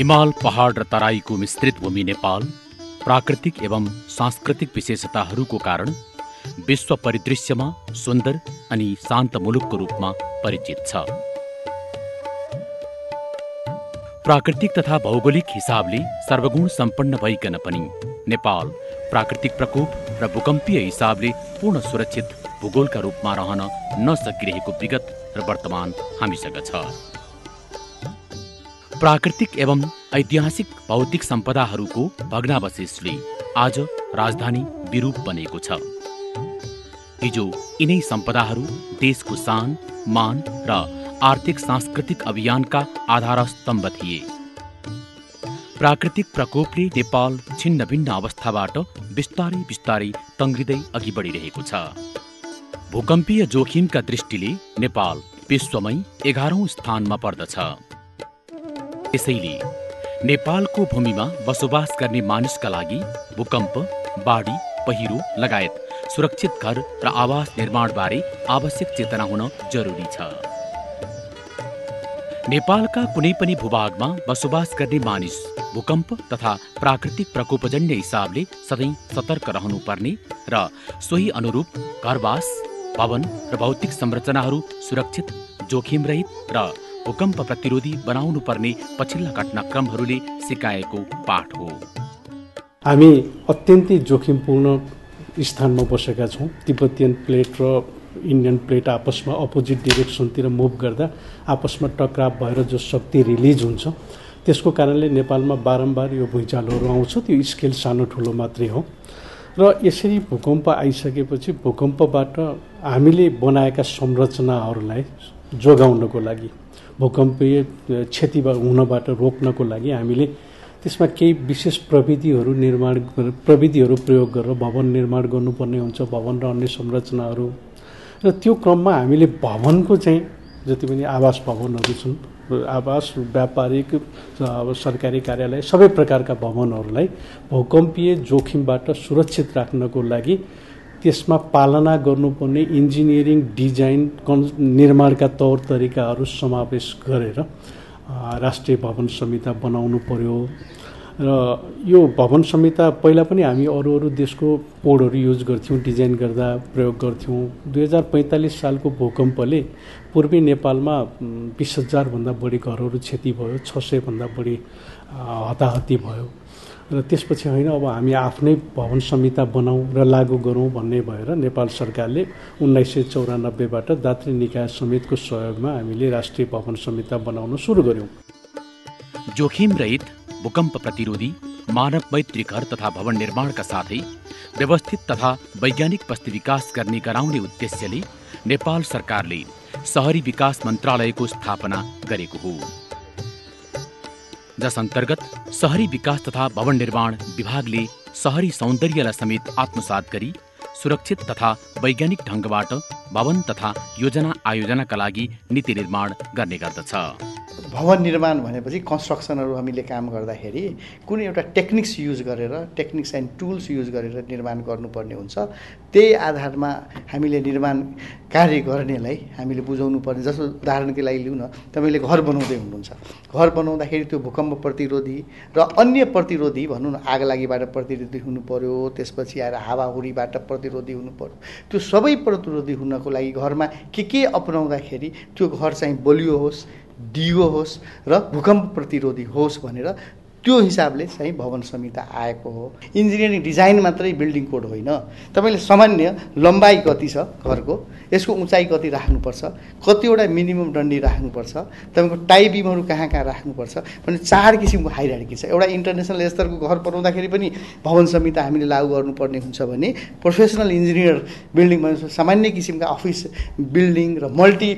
हिमाल पहाड र तराईको मिश्रित भूमि नेपाल प्राकृतिक एवं सांस्कृतिक विशेषताहरूको कारण विश्व परिदृश्यमा सुन्दर अनि शान्त मुलुकको रूपमा परिचित छ। प्राकृतिक तथा भौगोलिक हिसाबले सर्वगुण सम्पन्न भइकन पनि नेपाल प्राकृतिक प्रकोप र भूकम्पीय हिसाबले पूर्ण सुरक्षित भूगोलका रूपमा रहन नसकिरहेको विगत र वर्तमान हामीसँग छ। प्राकृतिक एवं ऐतिहासिक भौतिक सम्पदाहरूको भग्नावशेषले आज राजधानी विरूप बनेको छ। हिजो यिनै सम्पदाहरू देशको शान, मान र आर्थिक सांस्कृतिक अभियानका आधारस्तम्भ थिए। प्राकृतिक प्रकोपले नेपाल छिन्न भिन्न अवस्थाबाट बिस्तारै बिस्तारै तङ्ग्रिँदै अघि बढिरहेको छ। भूकम्पीय जोखिमका दृष्टिले नेपाल विश्वमै 11औं स्थानमा पर्दछ। त्यसैले नेपालको भूमिमा बसोबास गर्ने मानिसका लागि भूकम्प, बाढी, पहिरो लगायत सुरक्षित घर र आवास निर्माणबारे आवश्यक चेतना हुन जरुरी छ। नेपालका कुनै पनि भूभागमा बसोबास गर्ने मानिस भूकम्प तथा प्राकृतिक प्रकोपजन्य हिसाबले सधैँ सतर्क रहनुपर्ने र सोही अनुरूप घरवास, भवन र भौतिक संरचनाहरू सुरक्षित, जोखिमरहित र भूकम्प प्रतिरोधी बनाउनु पर्ने पछिल्ला घटनाक्रमहरूले सिकाएको पाठ हो। हामी अत्यन्तै जोखिमपूर्ण स्थानमा बसेका छौँ। तिब्बतियन प्लेट र इन्डियन प्लेट आपसमा अपोजिट डिरेक्सनतिर मुभ गर्दा आपसमा टकराव भएर जो शक्ति रिलिज हुन्छ, त्यसको कारणले नेपालमा बारम्बार यो भुइँचालोहरू आउँछ। त्यो स्केल सानो ठुलो मात्रै हो र यसरी भूकम्प आइसकेपछि भूकम्पबाट हामीले बनाएका संरचनाहरूलाई जोगाउनको लागि, भूकम्पीय क्षति हुनबाट रोक्नको लागि हामीले त्यसमा केही विशेष प्रविधिहरू प्रयोग गरेर भवन निर्माण गर्नुपर्ने हुन्छ, भवन र अन्य संरचनाहरू। र त्यो क्रममा हामीले भवनको चाहिँ जति पनि आवास भवनहरू छन्, आवास, व्यापारिक, सरकारी कार्यालय, सबै प्रकारका भवनहरूलाई भूकम्पीय जोखिमबाट सुरक्षित राख्नको लागि त्यसमा पालना गर्नुपर्ने इन्जिनियरिङ, डिजाइन, निर्माणका तौर तरिकाहरू समावेश गरेर राष्ट्रिय भवन संहिता बनाउनु पर्यो। र यो भवन संहिता पहिला पनि हामी अरू देशको कोडहरू युज गर्थ्यौँ, डिजाइन गर्दा प्रयोग गर्थ्यौँ। 2045 सालको भूकम्पले पूर्वी नेपालमा 20,000 भन्दा बढी घरहरू क्षति भयो, 600 भन्दा बढी हताहती भयो। र त्यसपछि होइन, अब हामी आफ्नै भवन संहिता बनाऊँ र लागू गरौँ भन्ने भएर नेपाल सरकारले 1994बाट दात्री निकाय समितिको सहयोगमा हामीले राष्ट्रिय भवन संहिता बनाउन सुरु गर्यौँ। जोखिम रहित, भूकम्प प्रतिरोधी, मानव मैत्री घर तथा भवन निर्माणका साथै व्यवस्थित तथा वैज्ञानिक बस्ती विकास गर्ने गराउने उद्देश्यले नेपाल सरकारले शहरी विकास मन्त्रालयको स्थापना गरेको हो, जस अन्तर्गत शहरी विकास तथा भवन निर्माण विभागले शहरी सौन्दर्यलाई समेत आत्मसात गरी सुरक्षित तथा वैज्ञानिक ढङ्गबाट भवन तथा योजना आयोजनाका लागि नीति निर्माण गर्ने गर्दछ। भवन निर्माण भनेपछि कन्स्ट्रक्सनहरू हामीले काम गर्दाखेरि कुनै एउटा टेक्निक्स युज गरेर, टेक्निक्स एन्ड टुल्स युज गरेर निर्माण गर्नुपर्ने हुन्छ। त्यही आधारमा हामीले निर्माण कार्य गर्नेलाई हामीले बुझाउनु पर्ने। जस्तो उदाहरणको लागि लिउँ न, तपाईँले घर बनाउँदै हुनुहुन्छ, घर बनाउँदाखेरि त्यो भूकम्प प्रतिरोधी र अन्य प्रतिरोधी, भनौँ न आग लागिबाट प्रतिरोधी हुनु पर्यो, त्यसपछि आएर हावाहुरीबाट प्रतिरोधी हुनु पर्यो। त्यो सबै प्रतिरोधी हुनको लागि घरमा के अपनाउँदाखेरि त्यो घर चाहिँ बलियो होस्, डिगो होस् र भूकम्प प्रतिरोधी होस् भनेर त्यो हिसाबले चाहिँ भवन संहिता आएको हो। इन्जिनियरिङ डिजाइन मात्रै बिल्डिङ कोड होइन। तपाईँले सामान्य लम्बाइ कति छ घरको, यसको उचाइ कति राख्नुपर्छ, कतिवटा मिनिमम डन्डी राख्नुपर्छ, तपाईँको टाई बिमहरू कहाँ राख्नुपर्छ भने 4 किसिमको हाइरार्की छ। एउटा इन्टरनेसनल स्तरको घर बनाउँदाखेरि पनि भवन संहिता हामीले लागू गर्नुपर्ने हुन्छ भने प्रोफेसनल इन्जिनियर बिल्डिङ भनेपछि सामान्य किसिमका अफिस बिल्डिङ र मल्टी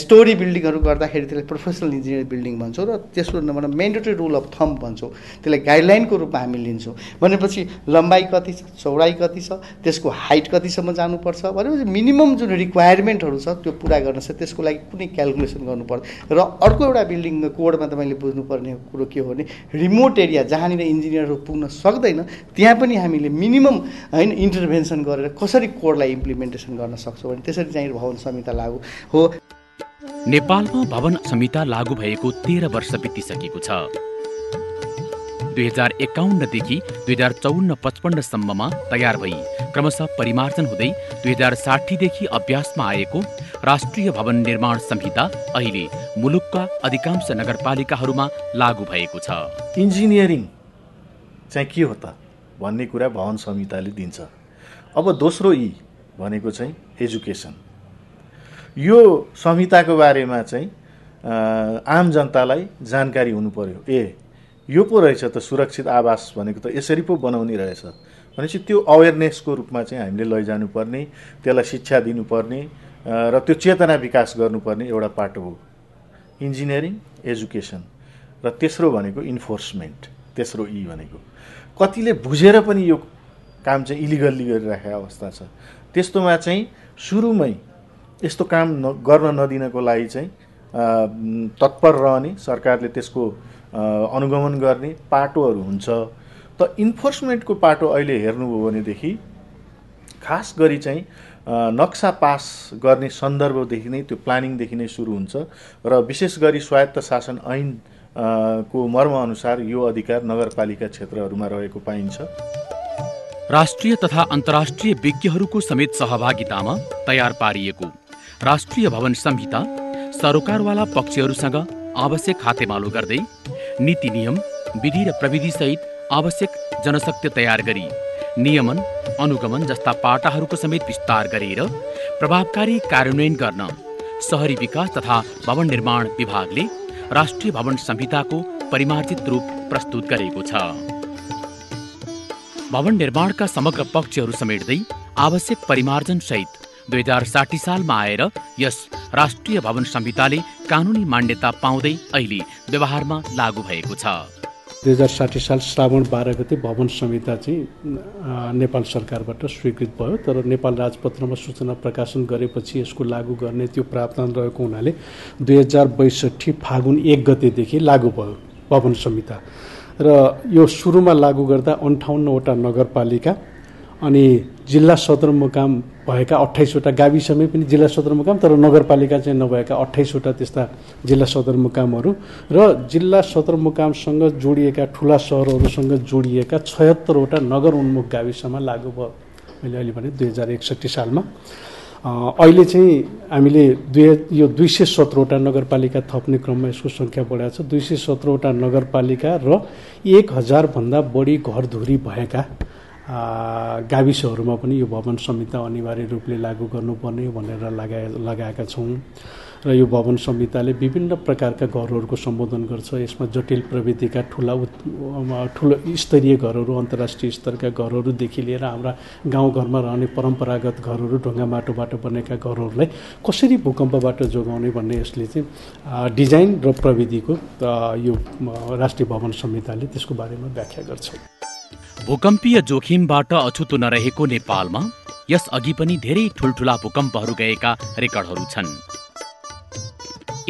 स्टोरी बिल्डिङहरू गर्दाखेरि त्यसलाई प्रोफेसनल इन्जिनियर बिल्डिङ भन्छौँ र त्यसको मेन्डेटरी रुल अफ थम्ब भन्छौँ। त्यसलाई गाइडलाइनको रूपमा हामी लिन्छौँ। भनेपछि लम्बाइ कति छ, चौडाइ कति छ, त्यसको हाइट कतिसम्म जानुपर्छ भनेपछि मिनिमम जुन रिक्वायरमेन्टहरू छ त्यो पुरा गर्न छ, त्यसको लागि कुनै क्यालकुलेसन गर्नुपर्छ। र अर्को एउटा बिल्डिङ कोडमा तपाईँले बुझ्नुपर्ने कुरो के हो भने रिमोट एरिया जहाँनिर इन्जिनियरहरू पुग्न सक्दैन त्यहाँ पनि हामीले मिनिमम होइन इन्टरभेन्सन गरेर कसरी कोडलाई इम्प्लिमेन्टेसन गर्न सक्छौँ भने त्यसरी चाहिँ भवन संहिता लागू हो। नेपालमा भवन संहिता लागू भएको 13 वर्ष बितिसकेको छ। 2051 देखि 2054-55 सम्ममा तयार भई क्रमशः परिमार्जन हुँदै 2060 देखि अभ्यासमा आएको राष्ट्रिय भवन निर्माण संहिता अहिले मुलुकका अधिकांश नगरपालिकाहरूमा लागू भएको छ। इन्जिनियरिङ चाहिँ के हो त भन्ने कुरा भवन संहिताले दिन्छ। अब दोस्रो ई भनेको चाहिँ एजुकेसन। यो संहिताको बारेमा चाहिँ आम जनतालाई जानकारी हुनु पर्यो। यो पो रहेछ त सुरक्षित आवास भनेको त यसरी पो बनाउने रहेछ भनेपछि त्यो अवेरनेसको रूपमा चाहिँ हामीले लैजानुपर्ने, त्यसलाई शिक्षा दिनुपर्ने र त्यो चेतना विकास गर्नुपर्ने एउटा पाटो हो इन्जिनियरिङ, एजुकेसन। र तेस्रो भनेको इन्फोर्समेन्ट। तेस्रो ई भनेको कतिले बुझेर पनि यो काम चाहिँ इलिगल्ली गरिराखेको अवस्था छ, त्यस्तोमा चाहिँ सुरुमै यस्तो काम गर्न नदिनको लागि चाहिँ तत्पर रहने, सरकारले त्यसको अनुगमन गर्ने पाटोहरू हुन्छ। त इन्फोर्समेन्टको पाटो अहिले हेर्नुभयो भनेदेखि खास गरी चाहिँ नक्सा पास गर्ने सन्दर्भदेखि नै, त्यो प्लानिङदेखि नै सुरु हुन्छ र विशेष गरी स्वायत्त शासन ऐन को मर्मअनुसार यो अधिकार नगरपालिका क्षेत्रहरूमा रहेको पाइन्छ। राष्ट्रिय तथा अन्तर्राष्ट्रिय विज्ञहरूको समेत सहभागितामा तयार पारिएको राष्ट्रिय भवन संहिता सरोकारवाला पक्षहरूसँग आवश्यक हातेमालो गर्दै नीति नियम, विधि र प्रविधि सहित आवश्यक जनशक्ति तयार गरी नियमन, अनुगमन जस्ता पाटाहरूको समेत विस्तार गरेर प्रभावकारी कार्यान्वयन गर्न शहरी विकास तथा भवन निर्माण विभागले राष्ट्रिय भवन संहिताको परिमार्जित रूप प्रस्तुत गरेको छ। भवन निर्माणका समग्र पक्षहरू समेट्दै आवश्यक परिमार्जन सहित 2060 सालमा आएर यस राष्ट्रिय भवन संहिताले कानुनी मान्यता पाउँदै अहिले व्यवहारमा लागू भएको छ। 2060 साल श्रावण 12 गते भवन संहिता चाहिँ नेपाल सरकारबाट स्वीकृत भयो, तर नेपाल राजपत्रमा सूचना प्रकाशन गरेपछि यसको लागू गर्ने त्यो प्रावधान रहेको हुनाले 2062 फागुन 1 गतेदेखि लागू भयो भवन संहिता। र यो सुरुमा लागू गर्दा 58वटा नगरपालिका अनि जिल्ला सदरमुकाम भएका 28वटा, गाविसमै पनि जिल्ला सदरमुकाम तर नगरपालिका चाहिँ नभएका 28वटा त्यस्ता जिल्ला सदरमुकामहरू र जिल्ला सदरमुकामसँग जोडिएका ठुला सहरहरूसँग जोडिएका 76वटा नगर उन्मुख गाविसमा लागू भयो। मैले अहिले भने 2061 सालमा। अहिले चाहिँ हामीले यो 217वटा नगरपालिका थप्ने क्रममा यसको सङ्ख्या बढाएको छ। 217वटा नगरपालिका र 1000 भन्दा बढी घरधुरी भएका गाविसहरूमा पनि यो भवन संहिता अनिवार्य रूपले लागू गर्नुपर्ने भनेर लगाएका छौँ। र यो भवन संहिताले विभिन्न प्रकारका घरहरूको सम्बोधन गर्छ। यसमा जटिल प्रविधिका ठुलो स्तरीय घरहरू, अन्तर्राष्ट्रिय स्तरका घरहरूदेखि लिएर हाम्रा गाउँघरमा रहने परम्परागत घरहरू, ढुङ्गा माटोबाट बनेका घरहरूलाई कसरी भूकम्पबाट जोगाउने भन्ने यसले चाहिँ डिजाइन र प्रविधिको यो राष्ट्रिय भवन संहिताले त्यसको बारेमा व्याख्या गर्छ। भूकम्पीय जोखिमबाट अछुतो नरहेको नेपालमा यस अघि पनि धेरै ठुल्ठुला भूकम्पहरू गएका रेकर्डहरू छन्।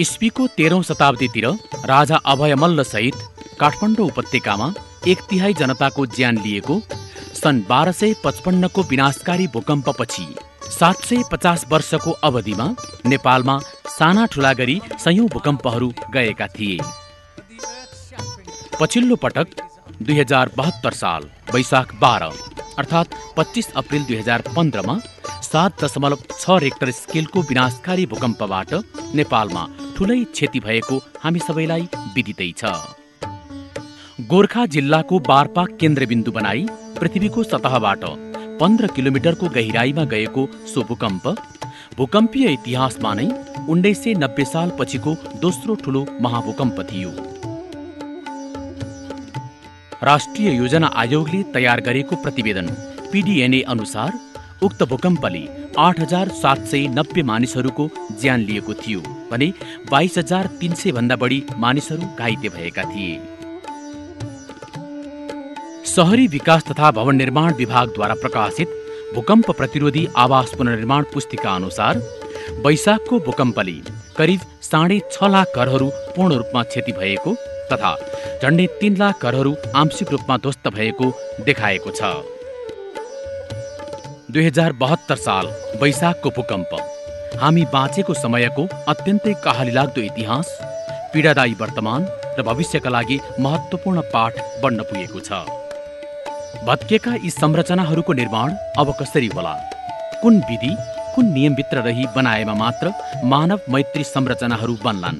इस्वीको 13औं शताब्दीतिर राजा अभयमल्ल सहित काठमाडौँ उपत्यकामा 1/3 जनताको ज्यान लिएको सन् 1255 को विनाशकारी भूकम्पपछि 750 वर्षको अवधिमा नेपालमा साना ठुला गरी सयौं भूकम्पहरू गएका थिए। पछिल्लो पटक 2072 साल वैशाख 12 अर्थात् 25 अप्रिल 2015 मा 7.6 रेक्टर स्केलको विनाशकारी भूकम्पबाट नेपालमा ठुलै क्षति भएको हामी सबैलाई विदितै छ। गोर्खा जिल्लाको बारपाक केन्द्रबिन्दु बनाई पृथ्वीको सतहबाट 15 किलोमिटरको गहिराईमा गएको सो भूकम्प भूकम्पीय इतिहासमा नै 1990 साल पछिको दोस्रो ठुलो महाभूकम्प थियो। राष्ट्रिय योजना आयोगले तयार गरेको प्रतिवेदन PDNA अनुसार उक्त भूकम्पले 8790 मानिसहरूको ज्यान लिएको थियो भने 22300 भन्दा बढी मानिसहरू घाइते भएका थिए। शहरी विकास तथा भवन निर्माण विभागद्वारा प्रकाशित भूकम्प प्रतिरोधी आवास पुनर्निर्माण पुस्तिका अनुसार वैशाखको भूकम्पले करिब 6.5 लाख घरहरू पूर्ण रूपमा क्षति भएको तथा झण्डै 3 लाख घरहरू आंशिक रूपमा ध्वस्त भएको देखाएको छ। 2072 साल वैशाखको भूकम्प हामी बाँचेको समयको अत्यन्तै कहालीलाग्दो इतिहास, पीडादायी वर्तमान र भविष्यका लागि महत्त्वपूर्ण पाठ बन्न पुगेको छ। भत्किएका यी संरचनाहरूको निर्माण अब कसरी होला? कुन विधि, कुन नियमभित्र रही बनाएमा मात्र मानव मैत्री संरचनाहरू बन्लान्?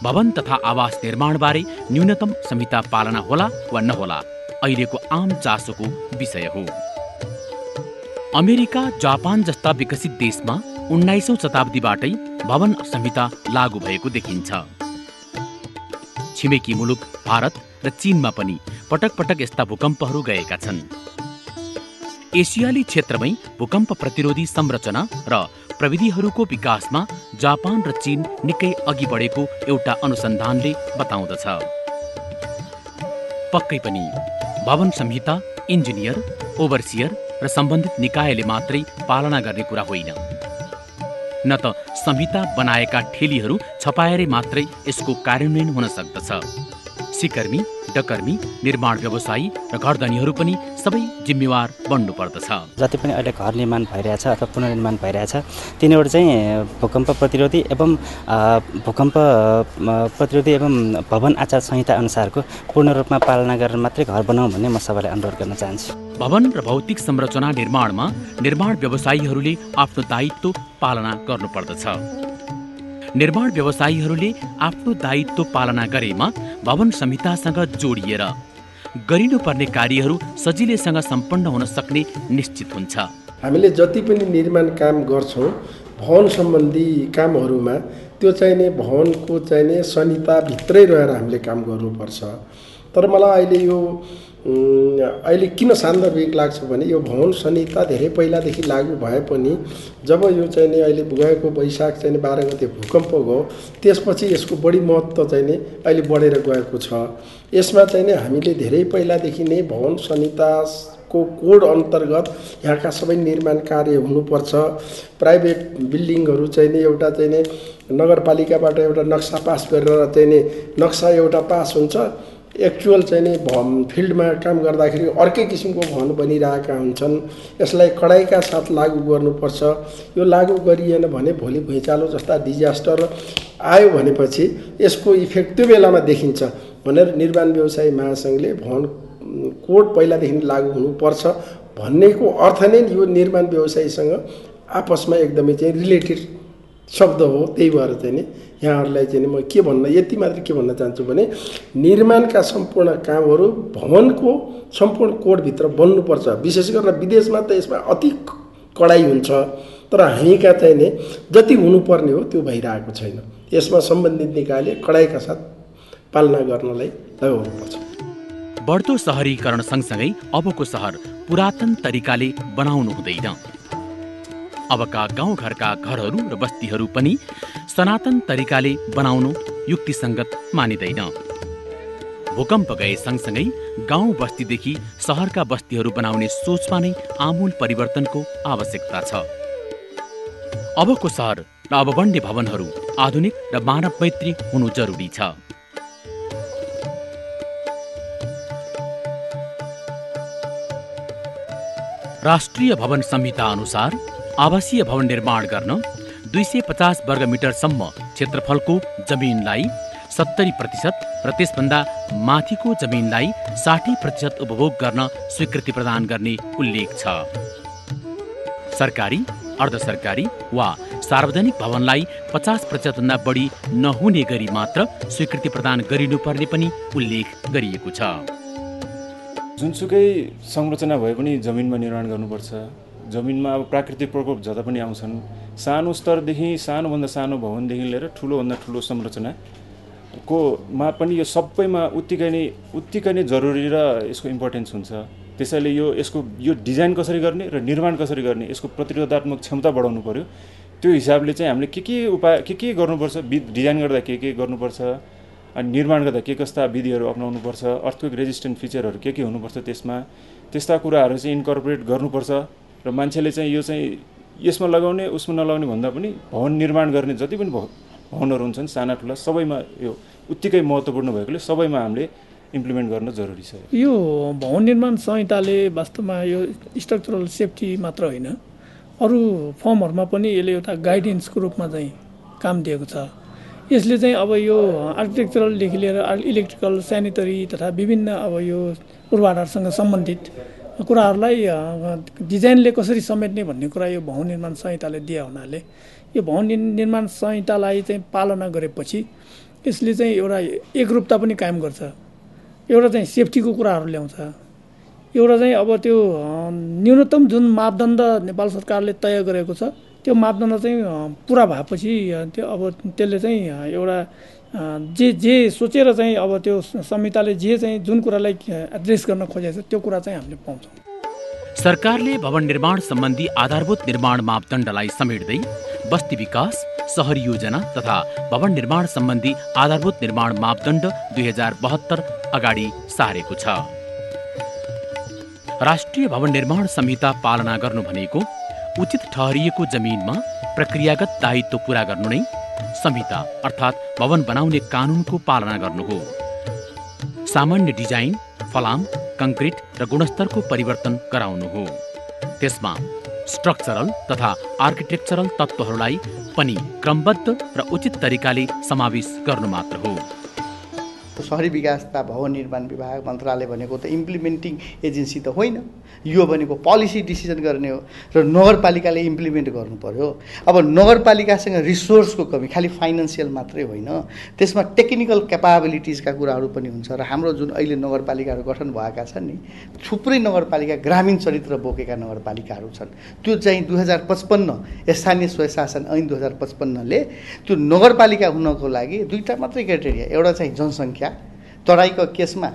भवन तथा आवास निर्माणबारे न्यूनतम संहिता पालना होला वा नहोला अहिलेको आम चासोको विषय हो। अमेरिका, जापान जस्ता विकसित देशमा 19औं शताब्दीबाटै भवन संहिता लागू भएको देखिन्छ। छिमेकी मुलुक भारत र चीनमा पनि पटक पटक यस्ता भूकम्पहरू गएका छन्। एसियाली क्षेत्रमै भूकम्प प्रतिरोधी संरचना र प्रविधिहरूको विकासमा जापान र चीन निकै अघि बढेको एउटा अनुसन्धानले बताउँदछ। पक्कै पनि भवन संहिता इन्जिनियर, ओभरसियर र सम्बन्धित निकायले मात्रै पालना गर्ने कुरा होइन। न त संहिता बनाएका ठेलीहरू छपाएरै मात्रै यसको कार्यान्वयन हुन सक्दछ। सिकर्मी, डकर्मी, निर्माण व्यवसायी र घरधनीहरू पनि सबै जिम्मेवार बन्नु पर्दछ। जति पनि अहिले घर निर्माण भइरहेछ अथवा पुनर्निर्माण भइरहेछ तिनीहरू चाहिँ भूकम्प प्रतिरोधी एवं भवन आचार संहिता अनुसारको पूर्ण रूपमा पालना गरेर मात्रै घर बनाऊ भन्ने म सबैलाई अनुरोध गर्न चाहन्छु। भवन र भौतिक संरचना निर्माणमा निर्माण व्यवसायीहरूले आफ्नो दायित्व पालना गर्नुपर्दछ। निर्माण व्यवसायीहरूले आफ्नो दायित्व पालना गरेमा भवन संहितासँग जोडिएर गरिनुपर्ने कार्यहरू सजिलैसँग सम्पन्न हुन सक्ने निश्चित हुन्छ। हामीले जति पनि निर्माण काम गर्छौँ भवन सम्बन्धी कामहरूमा त्यो चाहिने भवनको चाहिने संहिताभित्रै रहेर हामीले काम गर्नुपर्छ। तर मलाई अहिले किन सान्दर्भिक लाग्छ भने यो भवन संहिता धेरै पहिलादेखि लागू भए पनि जब यो चाहिने अहिले गएको वैशाख 12 गते भूकम्प गयो त्यसपछि यसको बढी महत्त्व चाहिने अहिले बढेर गएको छ। यसमा चाहिने हामीले धेरै पहिलादेखि नै भवन संहिताको कोड अन्तर्गत यहाँका सबै निर्माण कार्य हुनुपर्छ। प्राइभेट बिल्डिङहरू चाहिने एउटा चाहिने नगरपालिकाबाट एउटा नक्सा पास गरेर चाहिने नक्सा एउटा पास हुन्छ, एक्चुअल चाहिने फिल्डमा काम गर्दाखेरि अर्कै किसिमको भवन बनिरहेका हुन्छन्। यसलाई कडाइका साथ लागू गर्नुपर्छ। यो लागू गरिएन भने भोलि भुइँचालो जस्ता डिजास्टर आयो भनेपछि यसको इफेक्ट त्यो बेलामा देखिन्छ भनेर निर्माण व्यवसायी महासङ्घले भवन कोड पहिलादेखि लागू हुनुपर्छ भन्नेको अर्थ नै यो निर्माण व्यवसायीसँग आपसमा एकदमै चाहिँ रिलेटेड शब्द हो। त्यही भएर चाहिँ नि यहाँहरूलाई चाहिँ म यति मात्र के भन्न चाहन्छु भने निर्माणका सम्पूर्ण कामहरू भवनको सम्पूर्ण कोडभित्र बन्नुपर्छ। विशेष गरेर विदेशमा त यसमा अति कडाइ हुन्छ, तर हामीका चाहिँ नि जति हुनुपर्ने हो त्यो भइरहेको छैन। यसमा सम्बन्धित निकायले कडाइका साथ पालना गर्नलाई लगाउनुपर्छ। बढ्दो सहरीकरण सँगसँगै अबको सहर पुरातन तरिकाले बनाउनु हुँदैन। अबका गाउँघरका घरहरू र बस्तीहरू पनि सनातन तरिकाले बनाउनु युक्तिसङ्गत मानिँदैन। भूकम्प गए सँगसँगै गाउँ बस्तीदेखि सहरका बस्तीहरू बनाउने सोचमा नै आमूल परिवर्तनको आवश्यकता छ। अबको सहर र अब बन्ने भवनहरू आधुनिक र मानव मैत्री हुनु जरुरी छ। राष्ट्रिय भवन संहिता अनुसार आवासीय भवन निर्माण गर्न 250 वर्ग मिटरसम्म क्षेत्रफलको जमिनलाई 70% र त्यसभन्दा माथिको जमिनलाई 60% उपभोग गर्न स्वीकृति प्रदान गर्ने उल्लेख छ। सरकारी, अर्धसरकारी वा सार्वजनिक भवनलाई 50% भन्दा बढी नहुने गरी मात्र स्वीकृति प्रदान गरिनुपर्ने पनि उल्लेख गरिएको छ। जुनसुकै संरचना भए पनि जमिनमा निर्माण गर्नुपर्छ। जमिनमा अब प्राकृतिक प्रकोप जता पनि आउँछन्। सानो स्तरदेखि सानोभन्दा सानो भवनदेखि लिएर ठुलोभन्दा ठुलो संरचनाकोमा पनि यो सबैमा उत्तिकै नै जरुरी र यसको इम्पोर्टेन्स हुन्छ। त्यसैले यो डिजाइन कसरी गर्ने र निर्माण कसरी गर्ने, यसको प्रतिरोधात्मक क्षमता बढाउनु पर्यो। त्यो हिसाबले चाहिँ हामीले के गर्नुपर्छ, डिजाइन गर्दा के गर्नुपर्छ, अनि निर्माण गर्दा के कस्ता विधिहरू अपनाउनुपर्छ, अर्थक्वेक रेजिस्टेन्ट फिचरहरू के हुनुपर्छ, त्यस्ता कुराहरू चाहिँ इन्कर्पोरेट गर्नुपर्छ। र मान्छेले चाहिँ यो चाहिँ यसमा लगाउने उसमा नलाउने भन्दा पनि भवन निर्माण गर्ने जति पनि भवनहरू हुन्छन् साना ठुला सबैमा यो उत्तिकै महत्त्वपूर्ण भएकोले सबैमा हामीले इम्प्लिमेन्ट गर्न जरुरी छ। यो भवन निर्माण संहिताले वास्तवमा यो स्ट्रक्चरल सेफ्टी मात्र होइन, अरू फर्महरूमा पनि यसले एउटा गाइडेन्सको रूपमा चाहिँ काम दिएको छ। यसले चाहिँ अब यो आर्किटेक्चरलदेखि लिएर इलेक्ट्रिकल, स्यानिटरी तथा विभिन्न अब यो पूर्वाधारसँग सम्बन्धित कुराहरूलाई डिजाइनले कसरी समेट्ने भन्ने कुरा यो भवन निर्माण संहिताले दिए हुनाले यो भवन निर्माण संहितालाई चाहिँ पालना गरेपछि यसले चाहिँ एउटा एकरूपता पनि कायम गर्छ, एउटा चाहिँ सेफ्टीको कुराहरू ल्याउँछ, एउटा चाहिँ अब त्यो न्यूनतम जुन मापदण्ड नेपाल सरकारले तय गरेको छ त्यो मापदण्ड चाहिँ पुरा भएपछि त्यो अब त्यसले चाहिँ एउटा जे सोचेर चाहिँ अब त्यो संहिताले जे चाहिँ जुन कुरालाई एड्रेस गर्न खोजेको छ त्यो कुरा चाहिँ हामीले पाउँछौँ। सरकारले भवन निर्माण सम्बन्धी आधारभूत निर्माण मापदण्डलाई समेट्दै बस्ती विकास, सहरी योजना तथा भवन निर्माण सम्बन्धी आधारभूत निर्माण मापदण्ड 2072 अगाडि सारेको छ। राष्ट्रिय भवन निर्माण संहिता पालना गर्नु भनेको उचित ठहरिएको जमिनमा प्रक्रियागत दायित्व पूरा गर्नु नै संहिता अर्थात् भवन बनाउने कानूनको पालना गर्नु हो। सामान्य डिजाइन, फलाम, कंक्रिट र गुणस्तरको परिवर्तन गराउनु हो। त्यसमा स्ट्रक्चरल तथा आर्किटेक्चरल तत्त्वहरूलाई पनि क्रमबद्ध र उचित तरिकाले समावेश गर्नु मात्र हो। शहरी विकास तथा भवन निर्माण विभाग मन्त्रालय भनेको त इम्प्लिमेन्टिङ एजेन्सी त होइन, यो भनेको पोलिसी डिसिजन गर्ने हो र नगरपालिकाले इम्प्लिमेन्ट गर्नु पर्यो। अब नगरपालिकासँग रिसोर्सको कमी खालि फाइनेन्सियल मात्रै होइन, त्यसमा टेक्निकल क्यापाबिलिटिजका कुराहरू पनि हुन्छ र हाम्रो जुन अहिले नगरपालिकाहरू गठन भएका छन् नि, थुप्रै नगरपालिका ग्रामीण चरित्र बोकेका नगरपालिकाहरू छन्। त्यो चाहिँ 2055 स्थानीय स्वयंशासन ऐन 2055ले त्यो नगरपालिका हुनको लागि दुईटा मात्रै क्राइटेरिया, एउटा चाहिँ जनसङ्ख्या, तराईको केसमा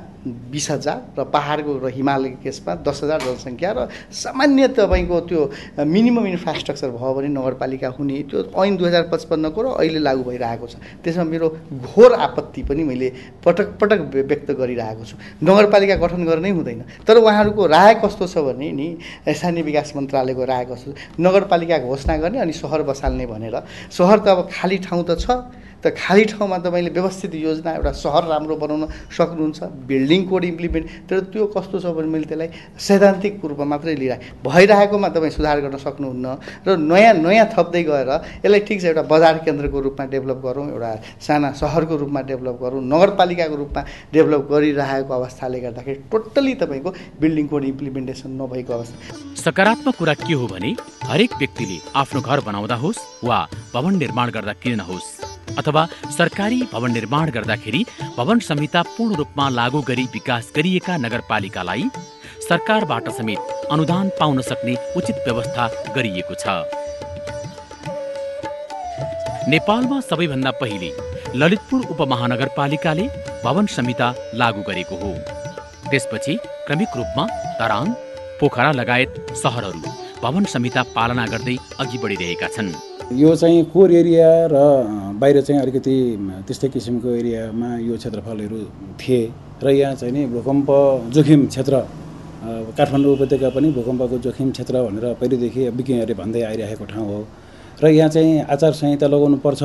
20,000 र पहाडको र हिमालयको केसमा 10,000 जनसङ्ख्या र सामान्य तपाईँको त्यो मिनिमम इन्फ्रास्ट्रक्चर भयो भने नगरपालिका हुने, त्यो ऐन 2055 को र अहिले लागू भइरहेको छ। त्यसमा मेरो घोर आपत्ति पनि मैले पटक पटक व्यक्त गरिरहेको छु। नगरपालिका गठन गर्नै हुँदैन। तर उहाँहरूको राय कस्तो छ भने नि, स्थानीय विकास मन्त्रालयको राय कस्तो छ, नगरपालिका घोषणा गर्ने अनि सहर बसाल्ने भनेर। सहर त अब खाली ठाउँ त छ, त खाली ठाउँमा तपाईँले व्यवस्थित योजना एउटा सहर राम्रो बनाउन सक्नुहुन्छ, बिल्डिङ कोड इम्प्लिमेन्ट। तर त्यो कस्तो छ भने मैले त्यसलाई सैद्धान्तिक रूपमा मात्रै लिएर भइरहेकोमा तपाईँ सुधार गर्न सक्नुहुन्न र नयाँ थप्दै गएर यसलाई ठिक छ एउटा बजार केन्द्रको रूपमा डेभलप गरौँ, एउटा साना सहरको रूपमा डेभलप गरौँ, नगरपालिकाको रूपमा डेभलप गरिरहेको अवस्थाले गर्दाखेरि टोटल्ली तपाईँको बिल्डिङ कोड इम्प्लिमेन्टेसन नभएको अवस्था। सकारात्मक कुरा के हो भने हरेक व्यक्तिले आफ्नो घर बनाउँदा होस् वा भवन निर्माण गर्दा किन नहोस् अथवा सरकारी भवन निर्माण गर्दाखेरि भवन संहिता पूर्ण रूपमा लागू गरी विकास गरिएका नगरपालिकालाई सरकारबाट समेत अनुदान पाउन सक्ने उचित व्यवस्था गरिएको छ। नेपालमा सबैभन्दा पहिले ललितपुर उपमहानगरपालिकाले भवन संहिता लागू गरेको हो। त्यसपछि क्रमिक रूपमा तराङ, पोखरा लगायत सहरहरू भवन संहिता पालना गर्दै अघि बढिरहेका छन्। यो चाहिँ कोर एरिया र बाहिर चाहिँ अलिकति त्यस्तै किसिमको एरियामा यो क्षेत्रफलहरू थिए र यहाँ चाहिँ नि भूकम्प जोखिम क्षेत्र, काठमाडौँ उपत्यका पनि भूकम्पको जोखिम क्षेत्र भनेर पहिलेदेखि विज्ञहरूले भन्दै आइरहेको ठाउँ हो र यहाँ चाहिँ आचार संहिता लगाउनु पर्छ,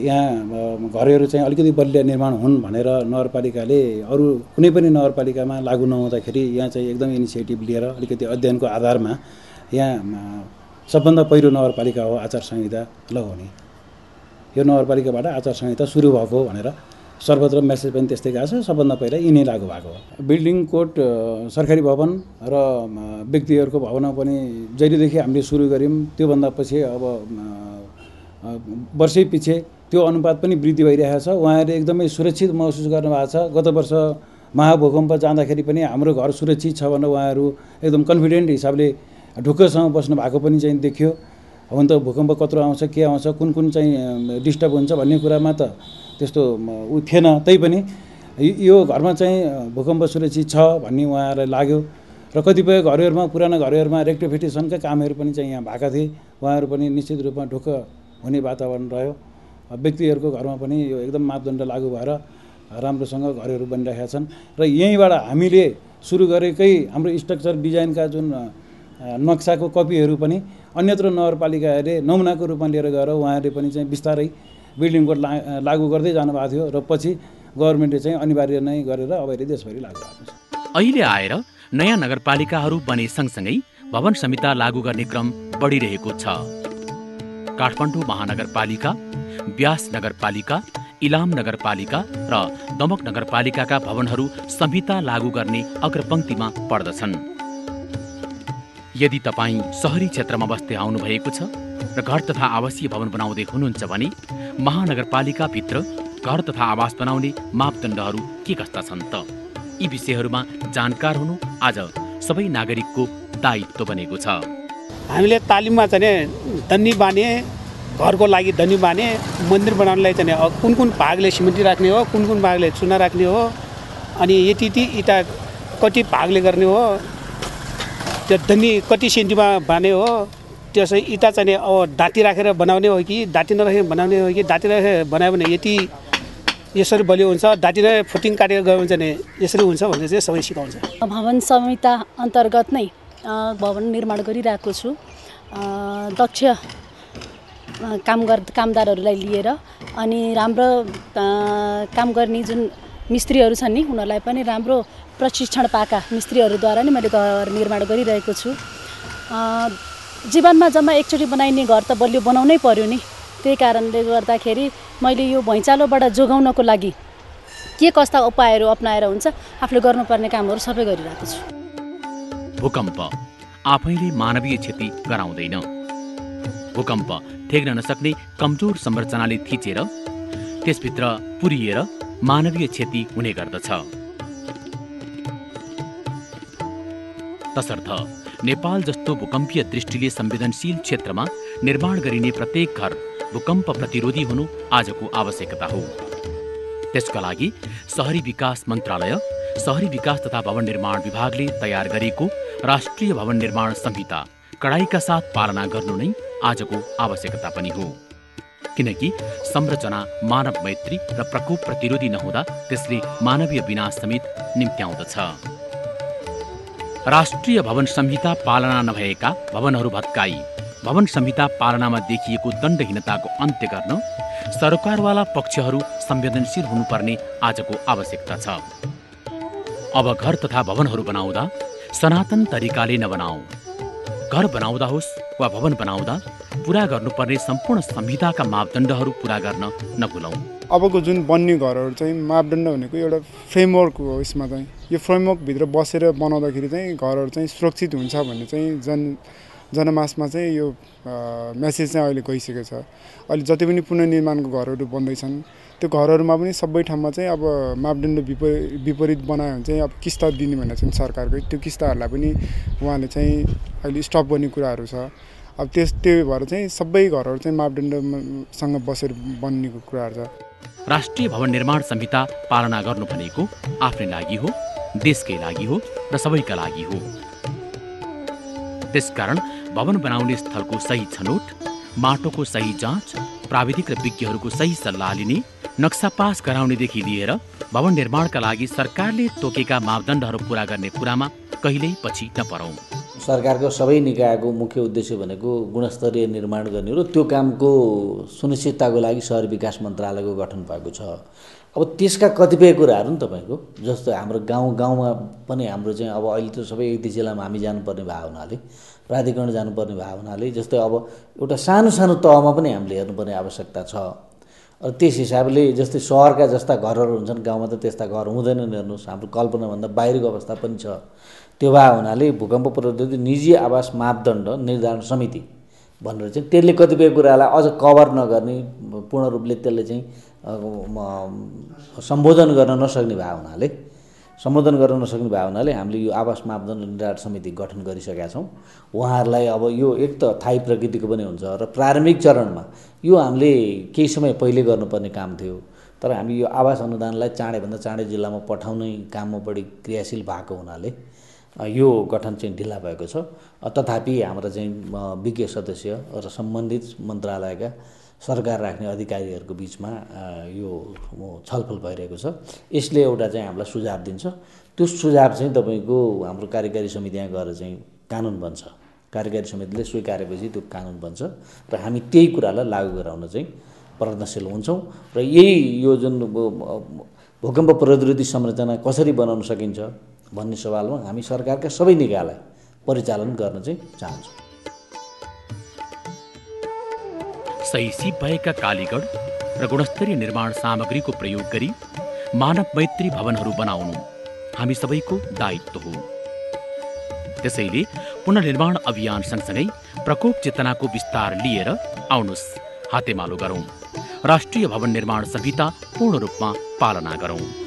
यहाँ घरहरू चाहिँ अलिकति बलिया निर्माण हुन् भनेर नगरपालिकाले अरू कुनै पनि नगरपालिकामा लागू नहुँदाखेरि यहाँ चाहिँ एकदम इनिसिएटिभ लिएर अलिकति अध्ययनको आधारमा यहाँ सबभन्दा पहिलो नगरपालिका हो आचार संहिता लगाउने। यो नगरपालिकाबाट आचार संहिता सुरु भएको भनेर सर्वत्र मेसेज पनि त्यस्तै गएको छ। सबभन्दा पहिला यिनै लागू भएको हो। बिल्डिङ कोड सरकारी भवन र व्यक्तिहरूको भवनमा पनि जहिलेदेखि हामीले सुरु गऱ्यौँ त्योभन्दा पछि अब वर्षै पछि त्यो अनुपात पनि वृद्धि भइरहेको छ। उहाँहरूले एकदमै सुरक्षित महसुस गर्नुभएको छ। गत वर्ष महाभूकम्प जाँदाखेरि पनि हाम्रो घर सुरक्षित छ भनेर उहाँहरू एकदम कन्फिडेन्ट हिसाबले ढुक्कसँग बस्नु भएको पनि चाहिँ देखियो। हुन त भूकम्प कत्रो आउँछ, के आउँछ, कुन कुन चाहिँ डिस्टर्ब हुन्छ भन्ने कुरामा त त्यस्तो उ थिएन। तैपनि यो घरमा चाहिँ भूकम्प सुरक्षित छ भन्ने उहाँहरूलाई लाग्यो र कतिपय घरहरूमा, पुराना घरहरूमा रेक्टिफिकेसनका कामहरू पनि चाहिँ यहाँ भएका थिए। उहाँहरू पनि निश्चित रूपमा ढुक्क हुने वातावरण रह्यो। व्यक्तिहरूको घरमा पनि यो एकदम मापदण्ड लागू भएर राम्रोसँग घरहरू बनिरहेका छन् र यहीँबाट हामीले सुरु गरेकै हाम्रो स्ट्रक्चर डिजाइनका जुन नक्साको कपीहरू पनि अन्यत्र नगरपालिकाहरूले नमुनाको रूपमा लिएर गएर उहाँहरूले पनि चाहिँ बिस्तारै बिल्डिङ कोड लागू गर्दै जानुभएको थियो र पछि गभर्मेन्टले चाहिँ अनिवार्य नै गरेर अब अहिले देशभरि लागू भएको छ। अहिले आएर नयाँ नगरपालिकाहरू बने सँगसँगै भवन संहिता लागू गर्ने क्रम बढिरहेको छ। काठमाडौँ महानगरपालिका, ब्यास नगरपालिका, इलाम नगरपालिका र दमक नगरपालिकाका भवनहरू संहिता लागू गर्ने अग्रपङ्क्तिमा पर्दछन्। यदि तपाईँ सहरी क्षेत्रमा बस्दै आउनुभएको छ र घर तथा आवासीय भवन बनाउँदै हुनुहुन्छ भने महानगरपालिकाभित्र घर तथा आवास बनाउने मापदण्डहरू के कस्ता छन् त? यी विषयहरूमा जानकार हुनु आज सबै नागरिकको दायित्व बनेको छ। हामीले तालिममा चाहिँ धनी बाने, घरको लागि धनी बाने, मन्दिर बनाउनलाई चाहिँ कुन कुन भागले सिमेन्टी राख्ने हो, कुन कुन भागले चुना राख्ने हो, अनि यति इँटा कति भागले गर्ने हो, त्यो धनी कति सेन्टिमा बाने हो, त्यसै इँटा चाहिँ अब दाँती राखेर बनाउने हो कि दाँती नराखेर बनाउने हो कि दाँती राखेर बनायो भने यति यसरी बलियो हुन्छ, दाँती नै फुटिङ काटेर गयो भने चाहिँ यसरी हुन्छ भनेर चाहिँ सबै सिकाउँछ। भवन संहिता अन्तर्गत नै भवन निर्माण गरिरहेको छु। दक्ष कामदारहरूलाई लिएर अनि राम्रो काम गर्ने जुन मिस्त्रीहरू छन् नि उनीहरूलाई पनि राम्रो प्रशिक्षण पाएका मिस्त्रीहरूद्वारा नै मैले घर निर्माण गरिरहेको छु। जीवनमा जम्मा एकचोटि बनाइने घर त बलियो बनाउनै पर्यो नि। त्यही कारणले गर्दाखेरि मैले यो भुइँचालोबाट जोगाउनको लागि के कस्ता उपायहरू अपनाएर हुन्छ आफूले गर्नुपर्ने कामहरू सबै गरिरहेको छु। भूकम्प आफैले मानवीय क्षति गराउँदैन। भूकम्प ठेक्न नसक्ने कमजोर संरचनाले थिचेर त्यसभित्र पुरिएर मानवीय क्षति हुने गर्दछ। तसर्थ नेपाल जस्तो भूकम्पीय दृष्टिले संवेदनशील क्षेत्रमा निर्माण गरिने प्रत्येक घर भूकम्प प्रतिरोधी हुनु आजको आवश्यकता हो। त्यसका लागि शहरी विकास मन्त्रालय, शहरी विकास तथा भवन निर्माण विभागले तयार गरेको राष्ट्रिय भवन निर्माण संहिता कडाइका साथ पालना गर्नु नै आजको आवश्यकता पनि हो। किनकि संरचना मानव मैत्री र प्रकोप प्रतिरोधी नहुँदा त्यसले मानवीय विनाश समेत निम्त्याउँदछ। राष्ट्रिय भवन संहिता पालना नभएका भवनहरू भत्काई भवन संहिता पालनामा देखिएको दण्डहीनताको अन्त्य गर्न सरकारवाला पक्षहरू संवेदनशील हुनुपर्ने आजको आवश्यकता छ। अब घर तथा भवनहरू बनाउँदा सनातन तरिकाले नबनाऊ। घर बनाउँदा होस् वा भवन बनाउँदा पूरा गर्नुपर्ने सम्पूर्ण संहिताका मापदण्डहरू पूरा गर्न नभुलौँ। अबको जुन बन्ने घरहरू चाहिँ मापदण्ड भनेको एउटा फ्रेमवर्क हो। यसमा चाहिँ यो फ्रेमवर्कभित्र बसेर बनाउँदाखेरि चाहिँ घरहरू चाहिँ सुरक्षित हुन्छ भन्ने चाहिँ जनमासमा चाहिँ यो मेसेज चाहिँ अहिले गइसकेको छ। अहिले जति पनि पुनर्निर्माणको घरहरू बन्दैछन् त्यो घरहरूमा पनि सबै ठाउँमा चाहिँ अब मापदण्ड विपरीत बनायो भने चाहिँ अब किस्ता दिने भनेर चाहिँ सरकारको त्यो किस्ताहरूलाई पनि उहाँले चाहिँ अहिले स्टप गर्ने कुराहरू छ। अब त्यही भएर चाहिँ सबै घरहरू चाहिँ मापदण्डसँग बसेर बन्ने कुराहरू छ। राष्ट्रिय भवन निर्माण संहिता पालना गर्नु भनेको आफ्नै लागि हो, देशकै लागि हो र सबैका लागि हो। त्यसकारण भवन बनाउने स्थलको सही छनौट, माटोको सही जाँच, प्राविधिक र विज्ञहरूको सही सल्लाह लिने, नक्सा पास गराउनेदेखि लिएर भवन निर्माणका लागि सरकारले तोकेका मापदण्डहरू पूरा गर्ने कुरामा कहिल्यै पछि नपरौँ। सरकारको सबै निकायको मुख्य उद्देश्य भनेको गुणस्तरीय निर्माण गर्ने हो र त्यो कामको सुनिश्चितताको लागि शहरी विकास मन्त्रालयको गठन भएको छ। अब त्यसका कतिपय कुराहरू नि तपाईँको जस्तो हाम्रो गाउँमा पनि हाम्रो चाहिँ अब अहिले त सबै एक जिल्लामा हामी जानुपर्ने भएको हुनाले, प्राधिकरण जानुपर्ने भएको हुनाले जस्तै अब एउटा सानो सानो तहमा पनि हामीले हेर्नुपर्ने आवश्यकता छ। त्यस हिसाबले जस्तै सहरका जस्ता घरहरू हुन्छन्, गाउँमा त त्यस्ता घर हुँदैनन्। हेर्नुहोस्, हाम्रो कल्पनाभन्दा बाहिरको अवस्था पनि छ। त्यो भए हुनाले भूकम्प प्रतिरोधी निजी आवास मापदण्ड निर्धारण समिति भनेर चाहिँ त्यसले कतिपय कुरालाई अझ कभर नगर्ने, पूर्ण रूपले त्यसले चाहिँ सम्बोधन गर्न नसक्ने भए हुनाले हामीले यो आवास मापदण्ड निर्धारण समिति गठन गरिसकेका छौँ। उहाँहरूलाई अब यो एक त थायी प्रकृतिको पनि हुन्छ र प्रारम्भिक चरणमा यो हामीले केही समय पहिले गर्नुपर्ने काम थियो। तर हामी यो आवास अनुदानलाई चाँडैभन्दा चाँडै जिल्लामा पठाउने काममा बढी क्रियाशील भएको हुनाले यो गठन चाहिँ ढिला भएको छ। तथापि हाम्रा चाहिँ विज्ञ सदस्य र सम्बन्धित मन्त्रालयका सरकार राख्ने अधिकारीहरूको बिचमा यो छलफल भइरहेको छ। यसले एउटा चाहिँ हामीलाई सुझाव दिन्छ। त्यो सुझाव चाहिँ तपाईँको हाम्रो कार्यकारी समितिमा गएर चाहिँ कानुन बन्छ। कार्यकारी समितिले स्वीकारेपछि त्यो कानुन बन्छ र हामी त्यही कुरालाई लागू गराउन चाहिँ प्रयत्नशील हुन्छौँ। र यही यो जुन भूकम्प प्रतिरोधी संरचना कसरी बनाउन सकिन्छ भन्ने सवालमा हामी सरकारका सबै निकायलाई परिचालन गर्न चाहिँ चाहन्छौँ। सही सिप भएका कालीगढ र गुणस्तरीय निर्माण सामग्रीको प्रयोग गरी मानव मैत्री भवनहरू बनाउनु हामी सबैको दायित्व हो। त्यसैले पुनर्निर्माण अभियान सँगसँगै प्रकोप चेतनाको विस्तार लिएर आउनुस् हातेमालो गरौं, राष्ट्रिय भवन निर्माण संहिता पूर्ण रूपमा पालना गरौं।